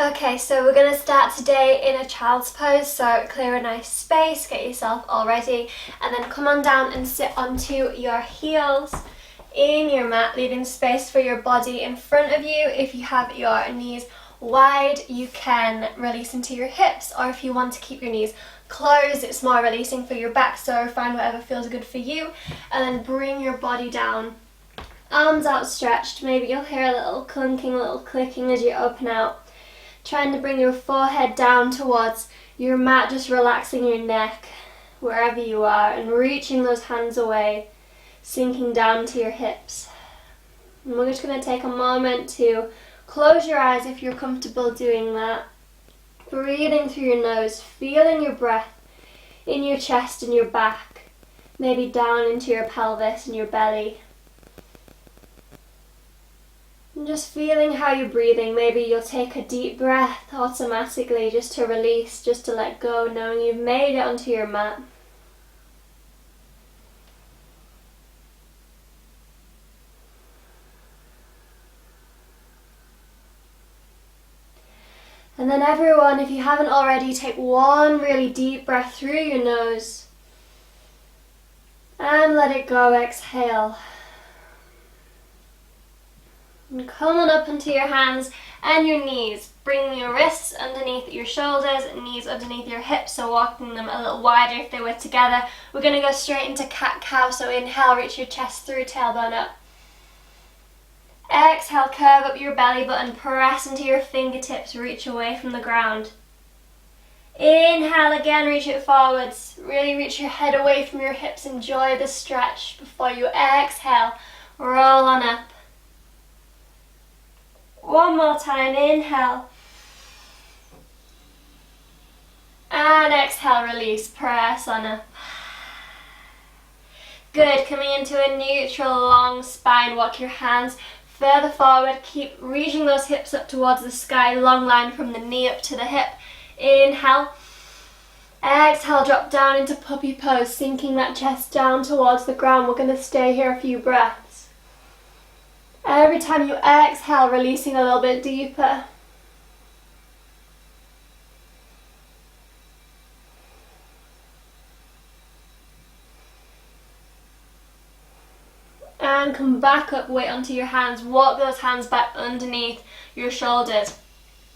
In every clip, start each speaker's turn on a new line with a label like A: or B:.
A: Okay, so we're going to start today in a child's pose, so clear a nice space, get yourself all ready, and then come on down and sit onto your heels in your mat, leaving space for your body in front of you. If you have your knees wide, you can release into your hips, or if you want to keep your knees closed, it's more releasing for your back, so find whatever feels good for you, and then bring your body down. Arms outstretched, maybe you'll hear a little clunking, a little clicking as you open out. Trying to bring your forehead down towards your mat, just relaxing your neck wherever you are and reaching those hands away, sinking down to your hips. And we're just going to take a moment to close your eyes if you're comfortable doing that. Breathing through your nose, feeling your breath in your chest and your back, maybe down into your pelvis and your belly. And just feeling how you're breathing. Maybe you'll take a deep breath automatically just to release, just to let go, knowing you've made it onto your mat. And then everyone, if you haven't already, take one really deep breath through your nose and let it go, exhale. And come on up into your hands and your knees. Bring your wrists underneath your shoulders, knees underneath your hips, so walking them a little wider if they were together. We're going to go straight into cat-cow, so inhale, reach your chest through, tailbone up. Exhale, curve up your belly button, press into your fingertips, reach away from the ground. Inhale again, reach it forwards. Really reach your head away from your hips, enjoy the stretch before you exhale, roll on up. One more time, inhale. And exhale, release, press on up. Good, coming into a neutral long spine, walk your hands further forward, keep reaching those hips up towards the sky, long line from the knee up to the hip. Inhale. Exhale, drop down into puppy pose, sinking that chest down towards the ground. We're going to stay here a few breaths. Every time you exhale, releasing a little bit deeper. And come back up, weight onto your hands. Walk those hands back underneath your shoulders.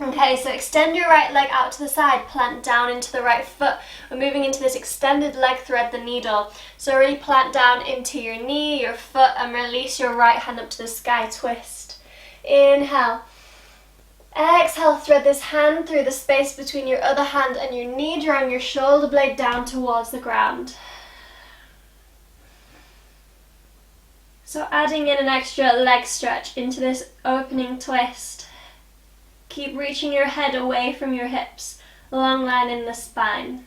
A: Okay, so extend your right leg out to the side, plant down into the right foot. We're moving into this extended leg, thread the needle. So really plant down into your knee, your foot, and release your right hand up to the sky, twist. Inhale. Exhale, thread this hand through the space between your other hand and your knee, drawing your shoulder blade down towards the ground. So adding in an extra leg stretch into this opening twist. Keep reaching your head away from your hips, long line in the spine.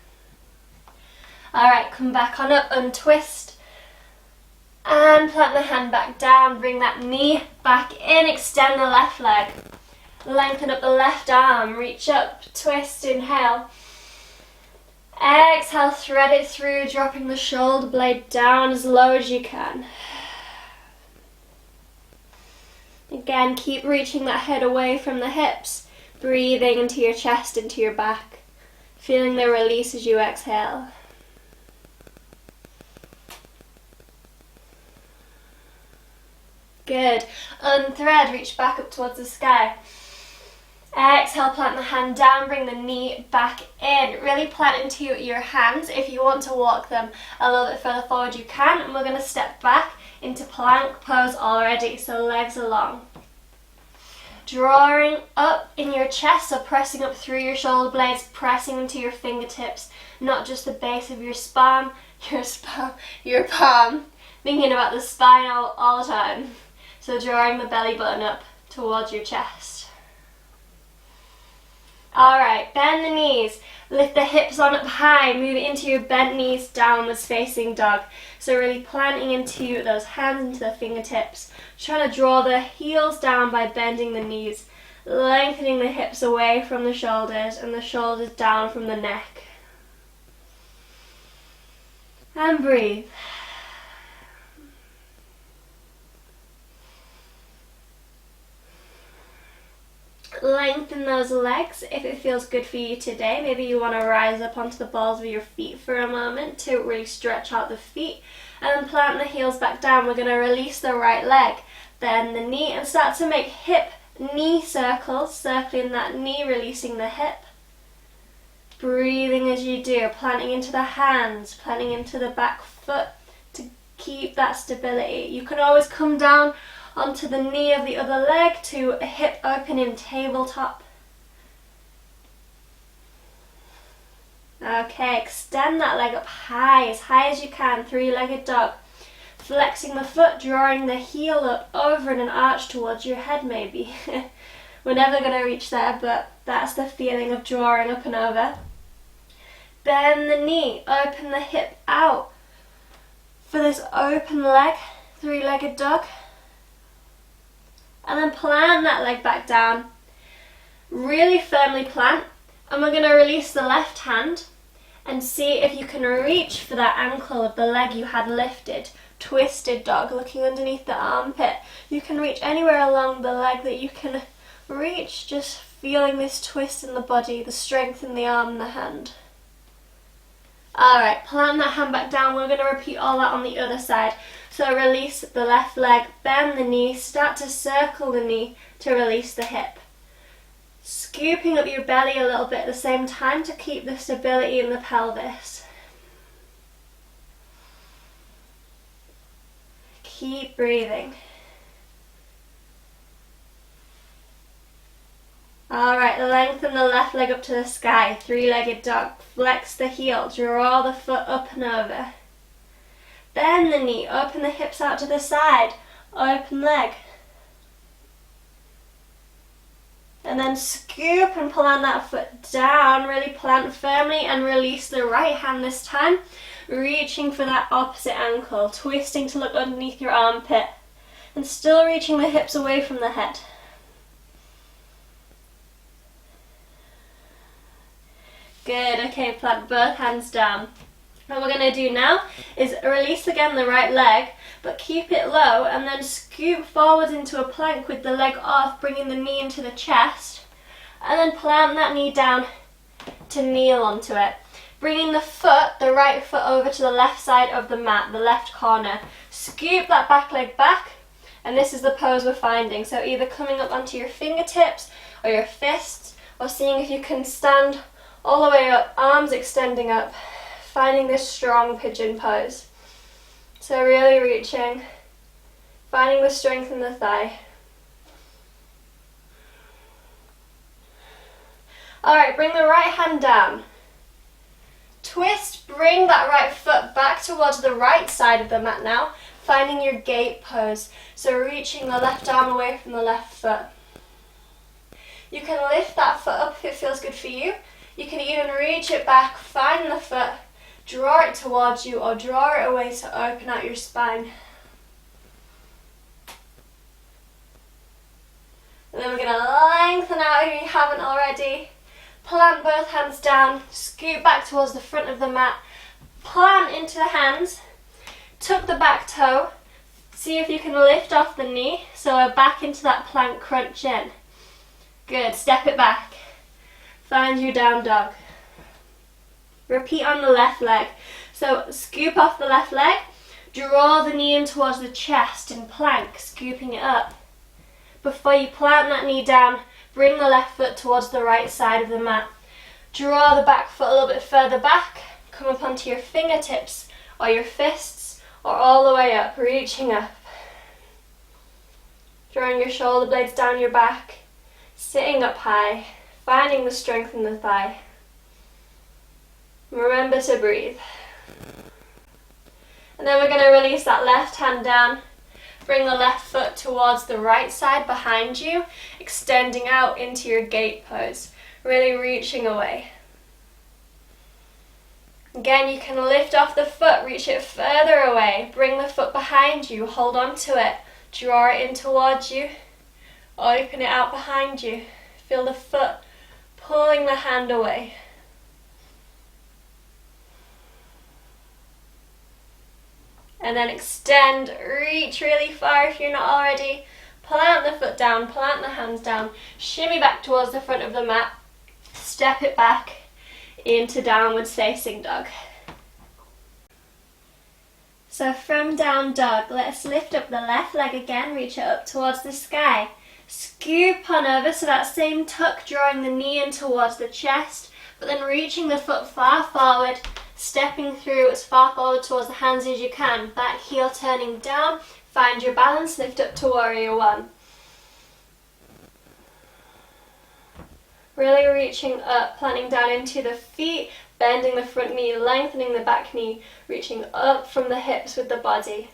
A: Alright, come back on up, untwist. And plant the hand back down, bring that knee back in, extend the left leg. Lengthen up the left arm, reach up, twist, inhale. Exhale, thread it through, dropping the shoulder blade down as low as you can. Again, keep reaching that head away from the hips, breathing into your chest, into your back, feeling the release as you exhale. Good. Unthread, reach back up towards the sky. Exhale, plant the hand down, bring the knee back in. Really plant into your hands. If you want to walk them a little bit further forward, you can. And we're going to step back into plank pose already, so legs along. Drawing up in your chest, so pressing up through your shoulder blades, pressing into your fingertips, not just the base of your palm, thinking about the spine all the time. So drawing the belly button up towards your chest. Alright, bend the knees, lift the hips on up high, move it into your bent knees, downwards facing dog. So really planting into those hands, into the fingertips, trying to draw the heels down by bending the knees, lengthening the hips away from the shoulders and the shoulders down from the neck. And breathe. lengthen those legs if it feels good for you today. Maybe you want to rise up onto the balls of your feet for a moment to really stretch out the feet. And then plant the heels back down. We're going to release the right leg, bend the knee, and start to make hip-knee circles, circling that knee, releasing the hip. Breathing as you do, planting into the hands, planting into the back foot to keep that stability. You can always come down onto the knee of the other leg to a hip opening tabletop. Okay, extend that leg up high as you can, three-legged dog. Flexing the foot, drawing the heel up over in an arch towards your head maybe. We're never going to reach there, but that's the feeling of drawing up and over. Bend the knee, open the hip out for this open leg, three-legged dog. And then plant that leg back down. Really firmly plant. And we're going to release the left hand and see if you can reach for that ankle of the leg you had lifted. Twisted dog, looking underneath the armpit. You can reach anywhere along the leg that you can reach, just feeling this twist in the body, the strength in the arm and the hand. Alright, plant that hand back down. We're going to repeat all that on the other side. So release the left leg, bend the knee, start to circle the knee to release the hip. Scooping up your belly a little bit at the same time to keep the stability in the pelvis. Keep breathing. Alright, lengthen the left leg up to the sky, three-legged dog. Flex the heel, draw the foot up and over. Bend the knee, open the hips out to the side, open leg. And then scoop and plant that foot down, really plant firmly and release the right hand this time. Reaching for that opposite ankle, twisting to look underneath your armpit. And still reaching the hips away from the head. Good, okay, plant both hands down. What we're going to do now is release again the right leg, but keep it low and then scoop forward into a plank with the leg off, bringing the knee into the chest. And then plant that knee down to kneel onto it. Bringing the foot, the right foot, over to the left side of the mat, the left corner. Scoop that back leg back, and this is the pose we're finding. So either coming up onto your fingertips or your fists, or seeing if you can stand all the way up, arms extending up, finding this strong pigeon pose. So really reaching, finding the strength in the thigh. Alright, bring the right hand down. Twist, bring that right foot back towards the right side of the mat now, finding your gate pose. So reaching the left arm away from the left foot. You can lift that foot up if it feels good for you. You can even reach it back, find the foot, draw it towards you or draw it away to open out your spine. And then we're going to lengthen out if you haven't already. Plant both hands down, scoot back towards the front of the mat, plant into the hands, tuck the back toe, see if you can lift off the knee, so we're back into that plank crunch in. Good, step it back, find your down dog. Repeat on the left leg, so scoop off the left leg, draw the knee in towards the chest and plank, scooping it up. Before you plant that knee down, bring the left foot towards the right side of the mat. Draw the back foot a little bit further back. Come up onto your fingertips or your fists or all the way up, reaching up. Drawing your shoulder blades down your back. Sitting up high, finding the strength in the thigh. Remember to breathe. And then we're going to release that left hand down. Bring the left foot towards the right side behind you, extending out into your gate pose, really reaching away. Again, you can lift off the foot, reach it further away, bring the foot behind you, hold on to it, draw it in towards you, open it out behind you, feel the foot pulling the hand away. And then extend, reach really far if you're not already. Plant the foot down, plant the hands down, shimmy back towards the front of the mat, step it back into downward facing dog. So from down dog, let's lift up the left leg again, reach it up towards the sky. Scoop on over, so that same tuck, drawing the knee in towards the chest, but then reaching the foot far forward, stepping through as far forward towards the hands as you can. Back heel turning down, find your balance, lift up to warrior one. Really reaching up, planting down into the feet, bending the front knee, lengthening the back knee, reaching up from the hips with the body.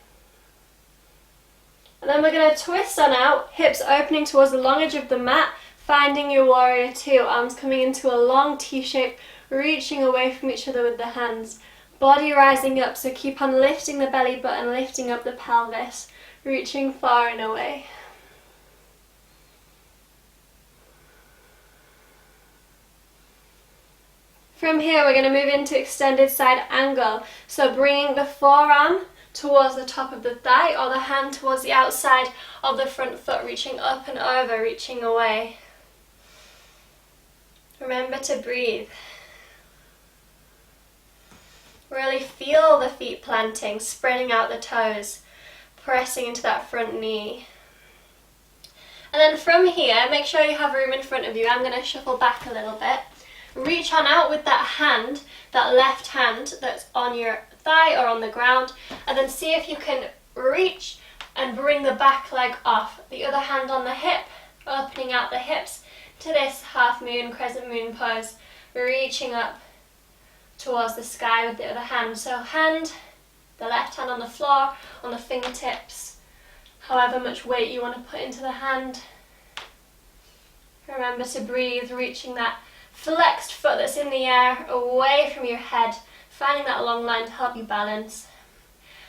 A: And then we're going to twist on out, hips opening towards the long edge of the mat, finding your warrior two, arms coming into a long T shape, reaching away from each other with the hands. Body rising up, so keep on lifting the belly button, lifting up the pelvis, reaching far and away. From here, we're going to move into extended side angle. So bringing the forearm towards the top of the thigh or the hand towards the outside of the front foot, reaching up and over, reaching away. Remember to breathe. Really feel the feet planting, spreading out the toes, pressing into that front knee. And then from here, make sure you have room in front of you. I'm going to shuffle back a little bit. Reach on out with that hand, that left hand that's on your thigh or on the ground, and then see if you can reach and bring the back leg off. The other hand on the hip, opening out the hips to this half moon, crescent moon pose, reaching up towards the sky with the other hand. So hand, the left hand on the floor, on the fingertips, however much weight you want to put into the hand. Remember to breathe, reaching that flexed foot that's in the air away from your head, finding that long line to help you balance.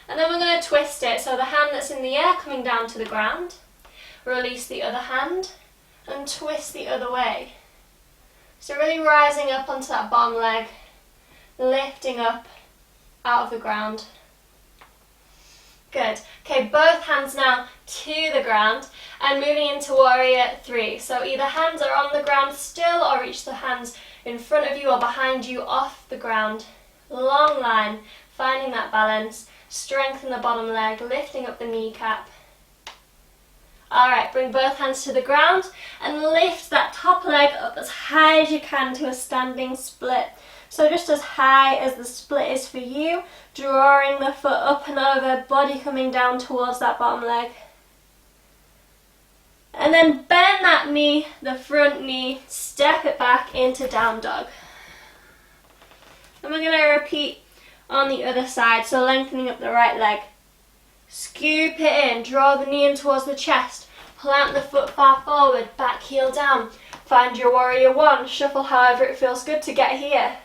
A: And then we're going to twist it, so the hand that's in the air coming down to the ground, release the other hand and twist the other way. So really rising up onto that bottom leg, lifting up out of the ground. Good. Okay, both hands now to the ground and moving into warrior three. So either hands are on the ground still or reach the hands in front of you or behind you off the ground. Long line, finding that balance, strengthen the bottom leg, lifting up the kneecap. Alright, bring both hands to the ground and lift that top leg up as high as you can to a standing split. So just as high as the split is for you, drawing the foot up and over, body coming down towards that bottom leg. And then bend that knee, the front knee, step it back into down dog. And we're going to repeat on the other side, so lengthening up the right leg. Scoop it in, draw the knee in towards the chest, plant the foot far forward, back heel down. Find your warrior one, shuffle however it feels good to get here.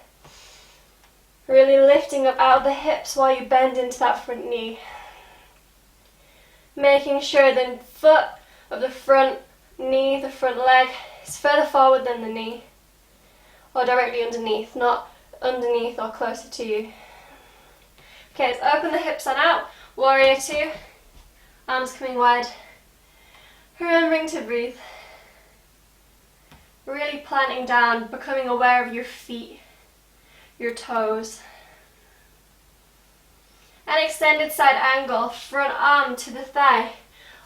A: Really lifting up out of the hips while you bend into that front knee. Making sure the foot of the front knee, the front leg, is further forward than the knee. Or directly underneath, not underneath or closer to you. Okay, let's open the hips on out. Warrior two. Arms coming wide. Remembering to breathe. Really planting down, becoming aware of your feet, your toes. An extended side angle, front arm to the thigh,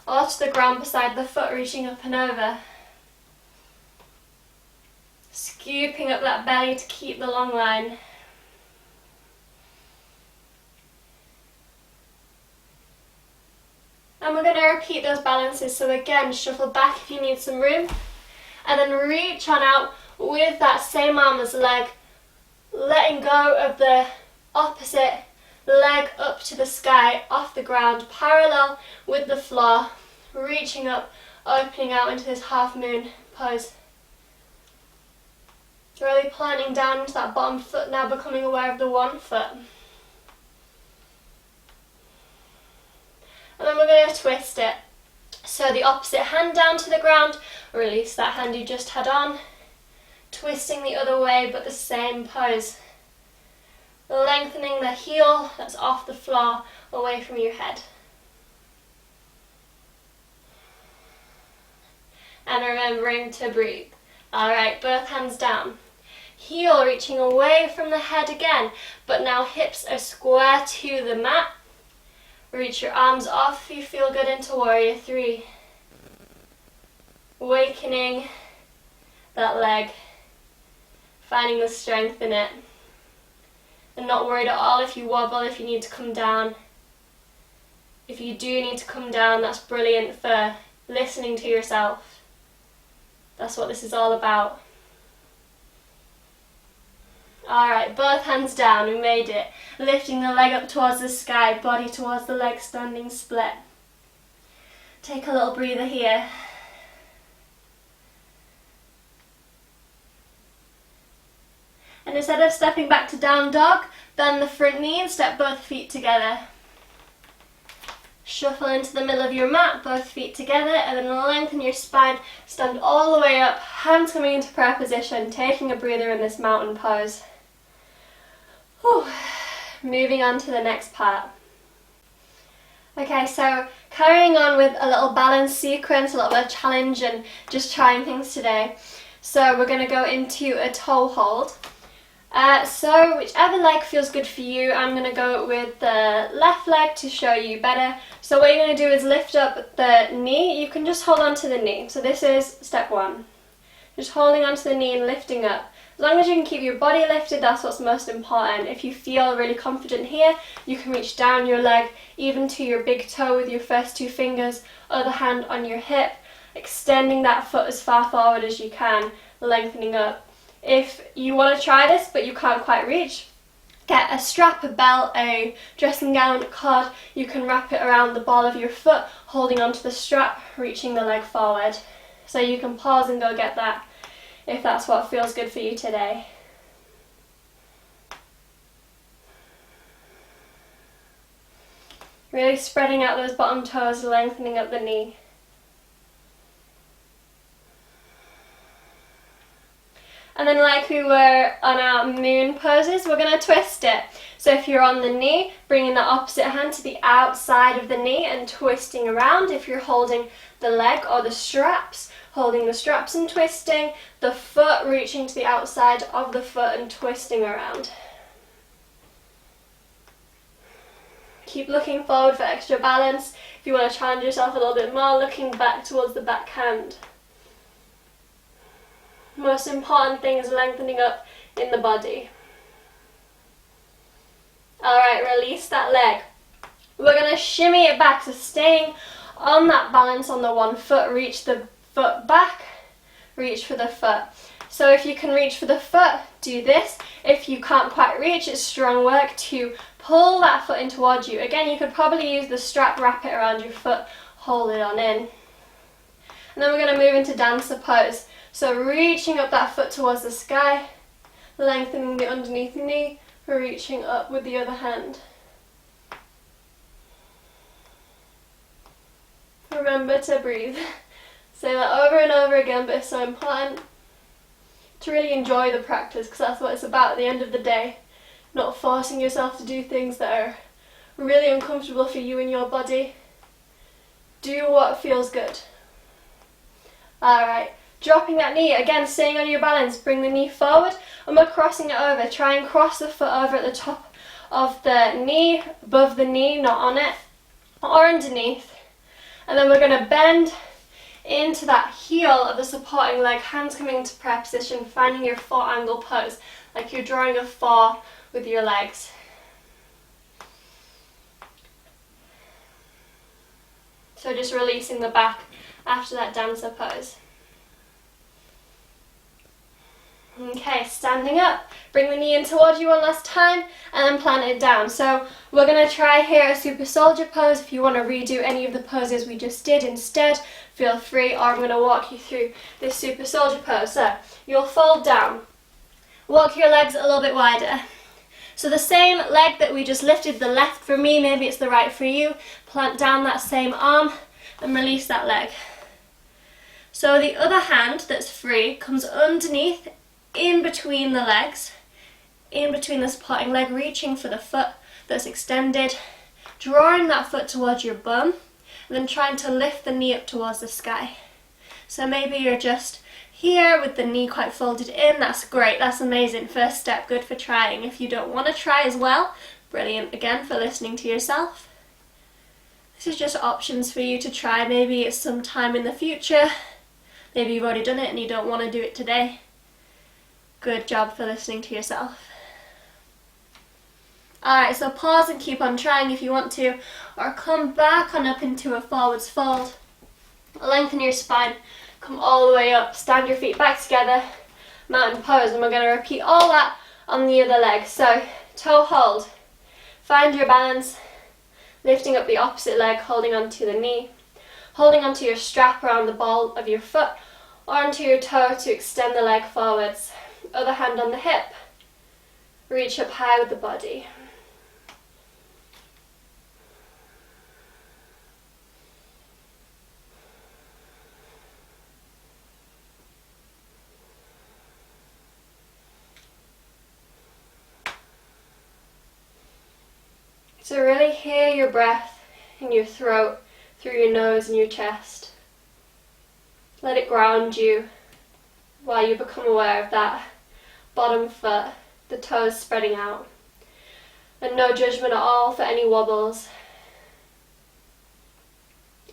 A: or to the ground beside the foot, reaching up and over. Scooping up that belly to keep the long line. And we're going to repeat those balances, so again, shuffle back if you need some room, and then reach on out with that same arm as leg, letting go of the opposite leg up to the sky, off the ground, parallel with the floor, reaching up, opening out into this half moon pose. Really planting down into that bottom foot now, becoming aware of the one foot. And then we're going to twist it. So the opposite hand down to the ground, release that hand you just had on, twisting the other way but the same pose. Lengthening the heel that's off the floor away from your head. and remembering to breathe. Alright, both hands down. Heel reaching away from the head again, but now hips are square to the mat. Reach your arms off if you feel good into Warrior 3. Awakening that leg, finding the strength in it, and not worried at all if you wobble, if you need to come down. If you do need to come down, that's brilliant for listening to yourself. That's what this is all about. Alright, both hands down, we made it. Lifting the leg up towards the sky, body towards the leg, standing split. Take a little breather here. And instead of stepping back to down dog, bend the front knee and step both feet together. Shuffle into the middle of your mat, both feet together, and then lengthen your spine. Stand all the way up, hands coming into prayer position, taking a breather in this mountain pose. Whew. Moving on to the next part. Okay, so carrying on with a little balance sequence, a little bit of challenge and just trying things today. So we're going to go into a toe hold. So whichever leg feels good for you, I'm going to go with the left leg to show you better. So what you're going to do is lift up the knee. You can just hold on to the knee. So this is step 1. Just holding onto the knee and lifting up. As long as you can keep your body lifted, that's what's most important. If you feel really confident here, you can reach down your leg, even to your big toe with your first 2 fingers, other hand on your hip, extending that foot as far forward as you can, lengthening up. If you want to try this but you can't quite reach, get a strap, a belt, a dressing gown, a cord. You can wrap it around the ball of your foot, holding onto the strap, reaching the leg forward. So you can pause and go get that if that's what feels good for you today. Really spreading out those bottom toes, lengthening up the knee. And then like we were on our moon poses, we're going to twist it. So if you're on the knee, bringing the opposite hand to the outside of the knee and twisting around. If you're holding the leg or the straps, holding the straps and twisting. The foot reaching to the outside of the foot and twisting around. Keep looking forward for extra balance. If you want to challenge yourself a little bit more, looking back towards the back hand. Most important thing is lengthening up in the body. Alright, release that leg. We're going to shimmy it back, so staying on that balance on the one foot, reach the foot back, reach for the foot. So if you can reach for the foot, do this. If you can't quite reach, it's strong work to pull that foot in towards you. Again, you could probably use the strap, wrap it around your foot, hold it on in. And then we're going to move into dancer pose. So reaching up that foot towards the sky, lengthening the underneath knee, reaching up with the other hand. Remember to breathe. Say that over and over again, but it's so important to really enjoy the practice, because that's what it's about at the end of the day. Not forcing yourself to do things that are really uncomfortable for you and your body. Do what feels good. Alright. Dropping that knee, again staying on your balance, bring the knee forward and we're crossing it over. Try and cross the foot over at the top of the knee, above the knee, not on it, or underneath. And then we're going to bend into that heel of the supporting leg, hands coming into prayer position, finding your 4-angle pose, like you're drawing a 4 with your legs. So just releasing the back after that dancer pose. Okay, standing up, bring the knee in towards you one last time and then plant it down. So we're going to try here a super soldier pose. If you want to redo any of the poses we just did instead, feel free, or I'm going to walk you through this super soldier pose. So you'll fold down, walk your legs a little bit wider. So the same leg that we just lifted, the left for me, maybe it's the right for you, plant down that same arm and release that leg. So the other hand that's free comes underneath, in between the legs, in between the supporting leg, reaching for the foot that's extended, drawing that foot towards your bum, and then trying to lift the knee up towards the sky. So maybe you're just here with the knee quite folded in. That's great, that's amazing. First step, good for trying. If you don't want to try as well, brilliant again for listening to yourself. This is just options for you to try. Maybe it's sometime in the future. Maybe you've already done it and you don't want to do it today. Good job for listening to yourself. Alright, so pause and keep on trying if you want to, or come back on up into a forwards fold. Lengthen your spine, come all the way up, stand your feet back together, mountain pose, and we're going to repeat all that on the other leg. So, toe hold, find your balance, lifting up the opposite leg, holding onto the knee, holding onto your strap around the ball of your foot, or onto your toe to extend the leg forwards. Other hand on the hip, reach up high with the body. So really hear your breath in your throat, through your nose and your chest. Let it ground you while you become aware of that bottom foot, the toes spreading out. And no judgment at all for any wobbles.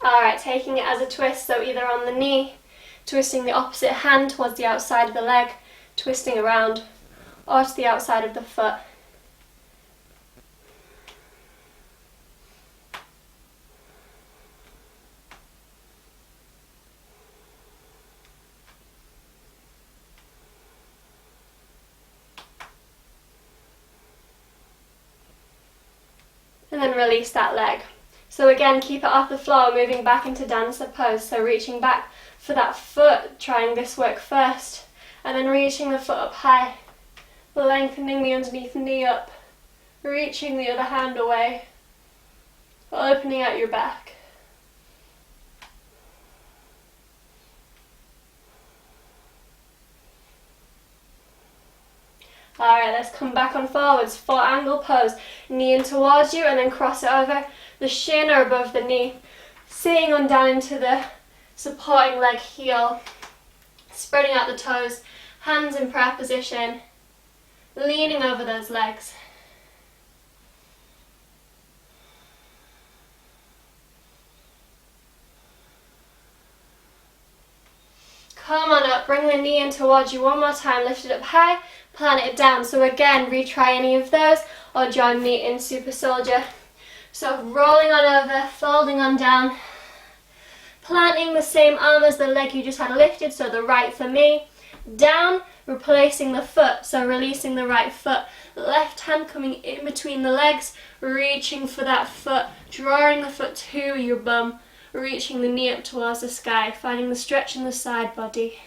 A: Alright, taking it as a twist, so either on the knee, twisting the opposite hand towards the outside of the leg, twisting around, or to the outside of the foot. And then release that leg. So again, keep it off the floor, moving back into dancer pose. So reaching back for that foot, trying this work first, and then reaching the foot up high, lengthening the underneath knee up, reaching the other hand away, opening out your back. Alright, let's come back on forwards, foot angle pose, knee in towards you and then cross it over the shin or above the knee, sitting on down into the supporting leg heel, spreading out the toes, hands in prayer position, leaning over those legs. Come on up, bring the knee in towards you one more time, lift it up high, plant it down. So again, retry any of those or join me in super soldier. So rolling on over, folding on down, planting the same arm as the leg you just had lifted, so the right for me, down, replacing the foot, so releasing the right foot, left hand coming in between the legs, reaching for that foot, drawing the foot to your bum, reaching the knee up towards the sky, finding the stretch in the side body.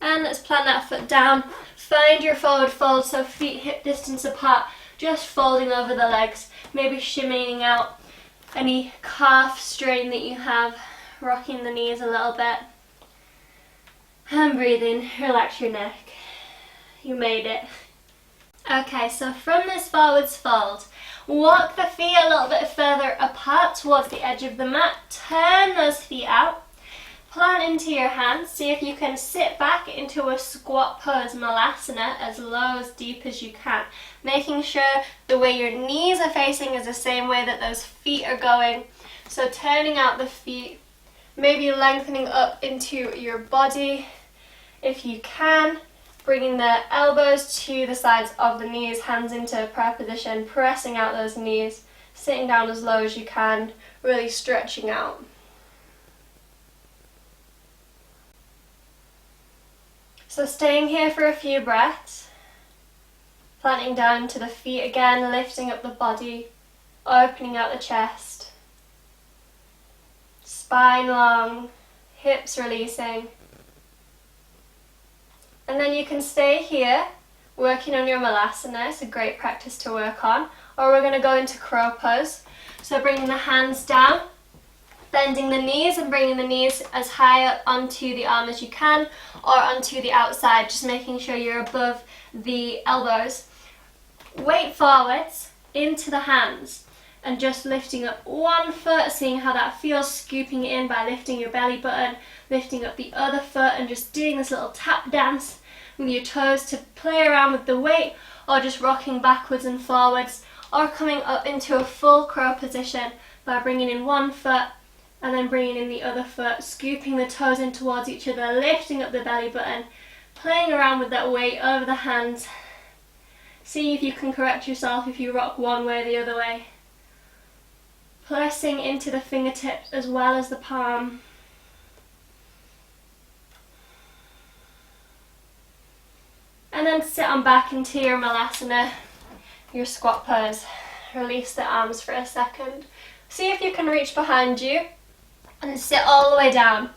A: And let's plant that foot down. Find your forward fold, so feet hip distance apart, just folding over the legs, maybe shimmying out any calf strain that you have, rocking the knees a little bit. And breathing, relax your neck. You made it. Okay, so from this forwards fold, walk the feet a little bit further apart towards the edge of the mat, turn those feet out, plant into your hands, see if you can sit back into a squat pose, malasana, as low, as deep as you can, making sure the way your knees are facing is the same way that those feet are going. So turning out the feet, maybe lengthening up into your body if you can, bringing the elbows to the sides of the knees, hands into prayer position, pressing out those knees, sitting down as low as you can, really stretching out. So staying here for a few breaths, planting down to the feet again, lifting up the body, opening out the chest, spine long, hips releasing. And then you can stay here, working on your malasana. It's a great practice to work on. Or we're going to go into crow pose. So bringing the hands down, bending the knees and bringing the knees as high up onto the arm as you can, or onto the outside, just making sure you're above the elbows. weight forwards into the hands and just lifting up one foot, seeing how that feels, scooping it in by lifting your belly button, lifting up the other foot and just doing this little tap dance with your toes to play around with the weight, or just rocking backwards and forwards, or coming up into a full crow position by bringing in one foot and then bringing in the other foot, scooping the toes in towards each other, lifting up the belly button, playing around with that weight over the hands. See if you can correct yourself if you rock one way or the other way. Pressing into the fingertips as well as the palm. And then sit on back into your malasana, your squat pose. Release the arms for a second. See if you can reach behind you and sit all the way down.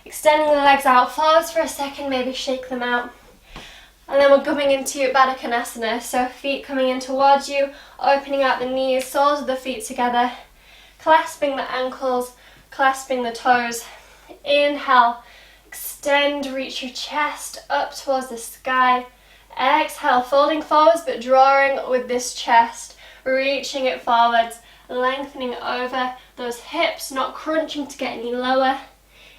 A: Extending the legs out forwards for a second, maybe shake them out. And then we're coming into Baddha Konasana, so feet coming in towards you, opening out the knees, soles of the feet together, clasping the ankles, clasping the toes. Inhale, extend, reach your chest up towards the sky. Exhale, folding forwards but drawing with this chest, reaching it forwards, lengthening over those hips, not crunching to get any lower.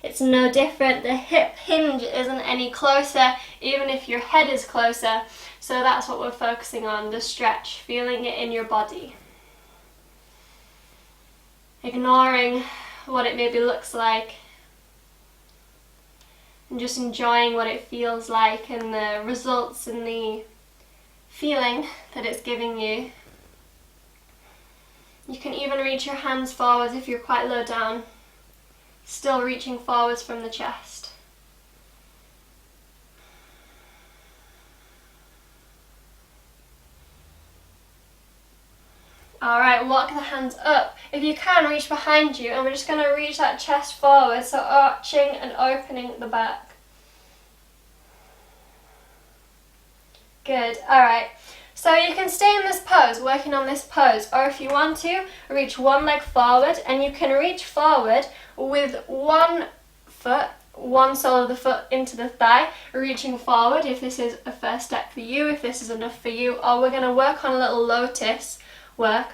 A: It's no different. The hip hinge isn't any closer, even if your head is closer. So that's what we're focusing on, the stretch, feeling it in your body. Ignoring what it maybe looks like, and just enjoying what it feels like and the results and the feeling that it's giving you. You can even reach your hands forwards if you're quite low down, still reaching forwards from the chest. Alright, walk the hands up. If you can, reach behind you, and we're just going to reach that chest forward, so arching and opening the back. Good, alright. So you can stay in this pose, working on this pose, or if you want to, reach one leg forward, and you can reach forward with one foot, one sole of the foot into the thigh, reaching forward if this is a first step for you, if this is enough for you, or we're going to work on a little lotus work.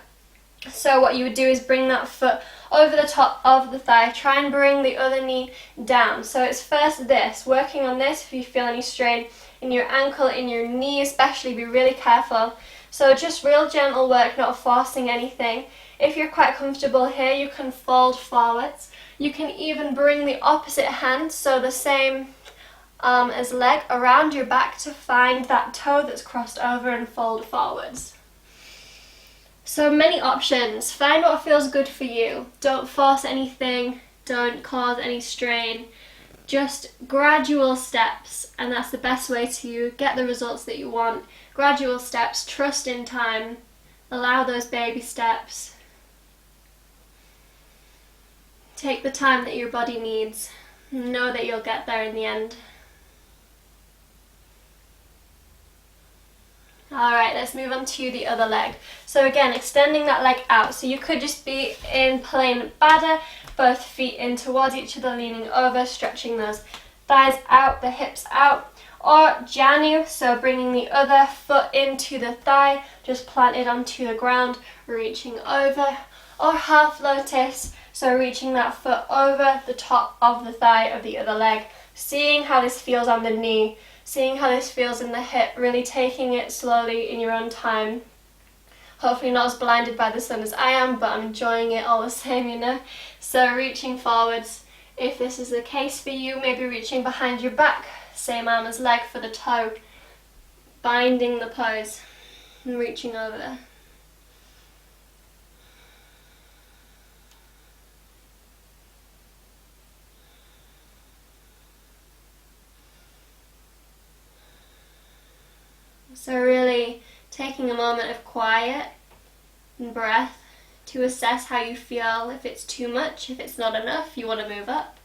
A: So what you would do is bring that foot over the top of the thigh, try and bring the other knee down. So it's first this, working on this. If you feel any strain in your ankle, in your knee especially, be really careful. So just real gentle work, not forcing anything. If you're quite comfortable here, you can fold forwards. You can even bring the opposite hand, so the same arm as leg, around your back to find that toe that's crossed over and fold forwards. So many options. Find what feels good for you. Don't force anything. Don't cause any strain. Just gradual steps, and that's the best way to get the results that you want. Gradual steps, trust in time, allow those baby steps. Take the time that your body needs. Know that you'll get there in the end. Alright, let's move on to the other leg. So again, extending that leg out. So you could just be in plain Baddha, both feet in towards each other, leaning over, stretching those thighs out, the hips out. Or Janu, so bringing the other foot into the thigh, just planted onto the ground, reaching over. Or half lotus, so reaching that foot over the top of the thigh of the other leg. Seeing how this feels on the knee. Seeing how this feels in the hip, really taking it slowly in your own time. Hopefully not as blinded by the sun as I am, but I'm enjoying it all the same, you know. So reaching forwards, if this is the case for you, maybe reaching behind your back, same arm as leg for the toe, binding the pose and reaching over. So really taking a moment of quiet and breath to assess how you feel. If it's too much, if it's not enough, you want to move up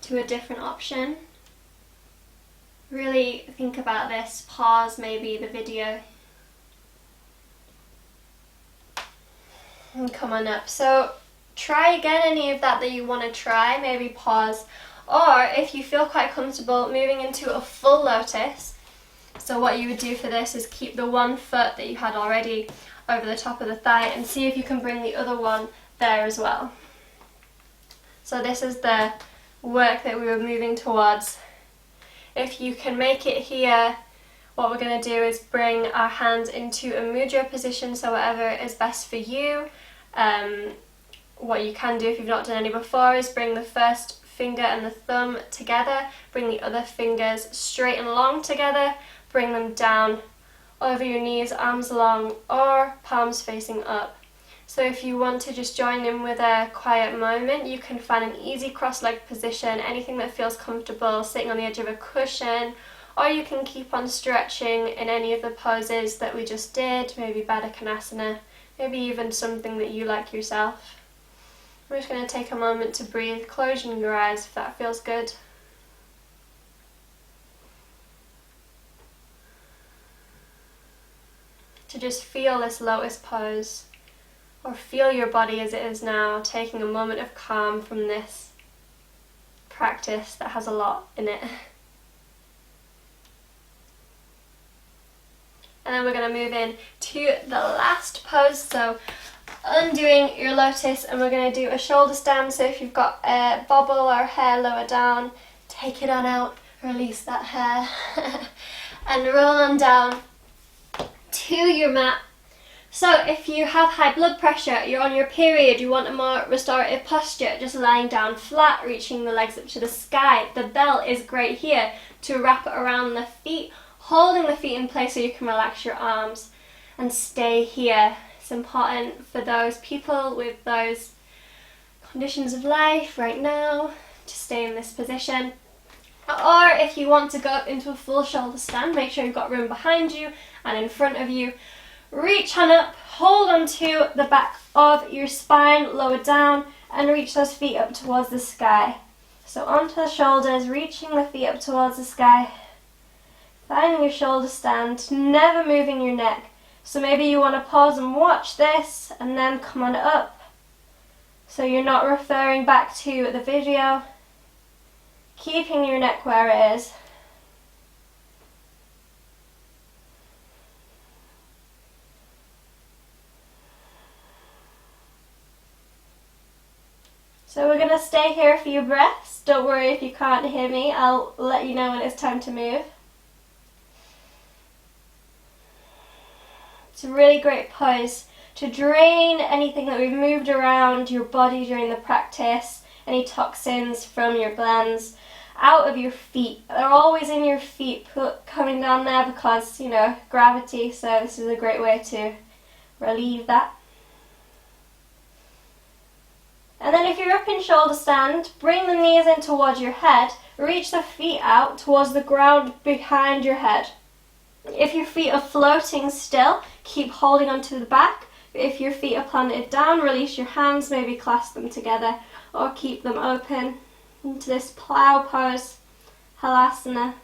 A: to a different option. Really think about this, pause maybe the video and come on up. So try again any of that you want to try, maybe pause. Or if you feel quite comfortable moving into a full lotus, So what you would do for this is keep the one foot that you had already over the top of the thigh and see if you can bring the other one there as well. So this is the work that we were moving towards. If you can make it here, what we're going to do is bring our hands into a mudra position, so whatever is best for you. What you can do if you've not done any before is bring the first finger and the thumb together, bring the other fingers straight and long together, bring them down over your knees, arms long, or palms facing up. So if you want to just join in with a quiet moment, you can find an easy cross-legged position, anything that feels comfortable, sitting on the edge of a cushion, or you can keep on stretching in any of the poses that we just did, maybe Baddha Konasana, maybe even something that you like yourself. I'm just going to take a moment to breathe, closing your eyes if that feels good. To just feel this lotus pose, or feel your body as it is now, taking a moment of calm from this practice that has a lot in it. And then we're going to move in to the last pose, so undoing your lotus, and we're going to do a shoulder stand. So if you've got a bobble or hair lower down, take it on out, release that hair, and roll on down to your mat. So if you have high blood pressure, you're on your period, you want a more restorative posture, just lying down flat, reaching the legs up to the sky. The belt is great here to wrap it around the feet, holding the feet in place so you can relax your arms and stay here. It's important for those people with those conditions of life right now to stay in this position. Or if you want to go up into a full shoulder stand, make sure you've got room behind you and in front of you. Reach on up, hold onto the back of your spine, lower down, and reach those feet up towards the sky. So onto the shoulders, reaching the feet up towards the sky. Finding your shoulder stand, never moving your neck. So maybe you want to pause and watch this, and then come on up. So you're not referring back to the video, keeping your neck where it is. So we're going to stay here a few breaths. Don't worry if you can't hear me, I'll let you know when it's time to move. It's a really great pose to drain anything that we've moved around your body during the practice, any toxins from your glands, out of your feet. They're always in your feet, coming down there because, you know, gravity, so this is a great way to relieve that. And then if you're up in shoulder stand, bring the knees in towards your head, reach the feet out towards the ground behind your head. If your feet are floating still, keep holding onto the back. If your feet are planted down, release your hands, maybe clasp them together or keep them open into this plow pose, halasana.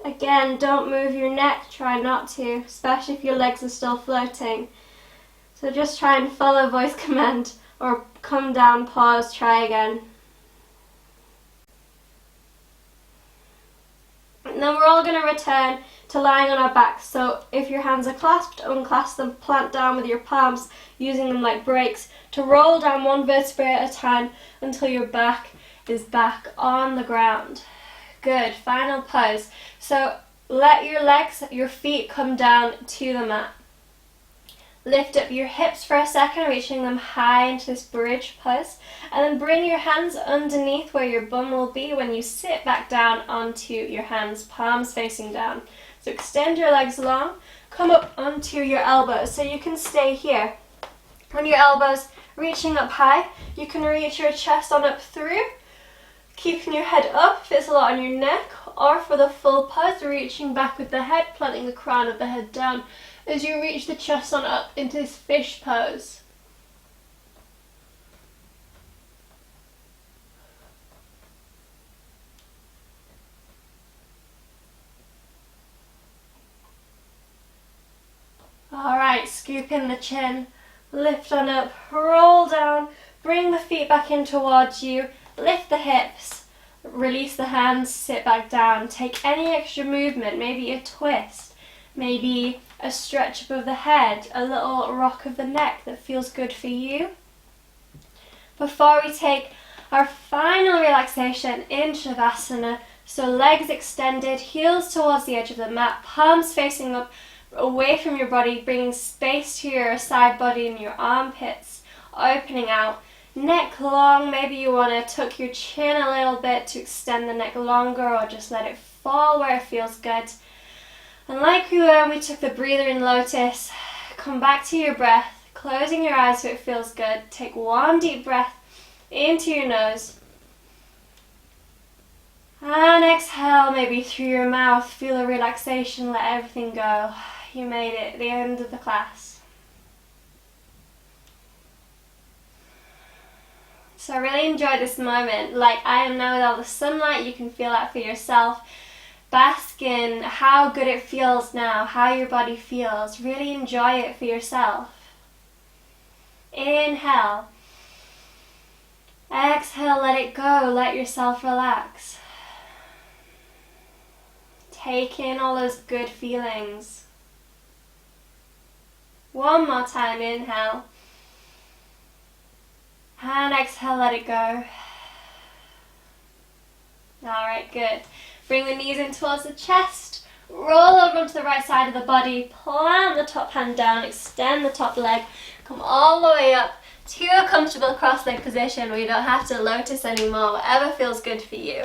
A: Again, don't move your neck, try not to, especially if your legs are still floating. So just try and follow voice command, or come down, pause, try again. And then we're all going to return to lying on our backs. So if your hands are clasped, unclasp them, plant down with your palms, using them like brakes to roll down one vertebrae at a time until your back is back on the ground. Good, final pose. So let your legs, your feet come down to the mat. Lift up your hips for a second, reaching them high into this bridge pose. And then bring your hands underneath where your bum will be when you sit back down onto your hands, palms facing down. So extend your legs long, come up onto your elbows. So you can stay here on your elbows, reaching up high. You can reach your chest on up through, keeping your head up if it's a lot on your neck, or for the full pose, reaching back with the head, planting the crown of the head down as you reach the chest on up into this fish pose. Alright, scoop in the chin, lift on up, roll down, bring the feet back in towards you, lift the hips, release the hands, sit back down. Take any extra movement, maybe a twist, maybe a stretch above the head, a little rock of the neck that feels good for you. Before we take our final relaxation in Shavasana, so legs extended, heels towards the edge of the mat, palms facing up, away from your body, bringing space to your side body and your armpits, opening out. Neck long, maybe you want to tuck your chin a little bit to extend the neck longer, or just let it fall where it feels good. And like we were when we took the breather in lotus, come back to your breath, closing your eyes so it feels good. Take one deep breath into your nose. And exhale, maybe through your mouth, feel a relaxation, let everything go. You made it, the end of the class. So I really enjoy this moment. Like I am now with all the sunlight, you can feel that for yourself. Bask in how good it feels now, how your body feels. Really enjoy it for yourself. Inhale. Exhale, let it go, let yourself relax. Take in all those good feelings. One more time, inhale. And exhale, let it go. Alright, good. Bring the knees in towards the chest. Roll over onto the right side of the body. Plant the top hand down, extend the top leg. Come all the way up to a comfortable cross-leg position where you don't have to lotus anymore, whatever feels good for you.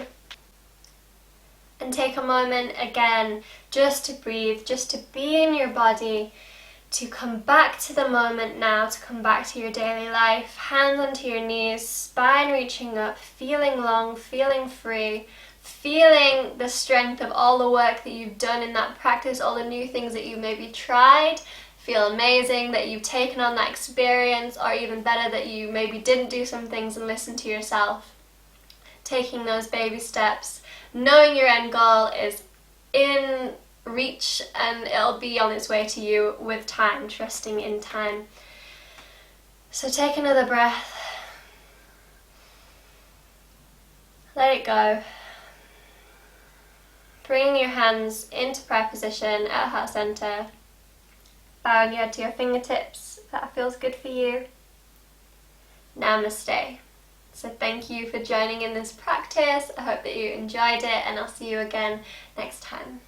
A: And take a moment again just to breathe, just to be in your body, to come back to the moment now, to come back to your daily life. Hands onto your knees, spine reaching up, feeling long, feeling free, feeling the strength of all the work that you've done in that practice, all the new things that you maybe tried. Feel amazing that you've taken on that experience, or even better that you maybe didn't do some things and listen to yourself. Taking those baby steps, knowing your end goal is in reach and it'll be on its way to you with time, trusting in time. So take another breath. Let it go. Bring your hands into prayer position at heart center. Bowing your head to your fingertips, if that feels good for you. Namaste. So thank you for joining in this practice. I hope that you enjoyed it, and I'll see you again next time.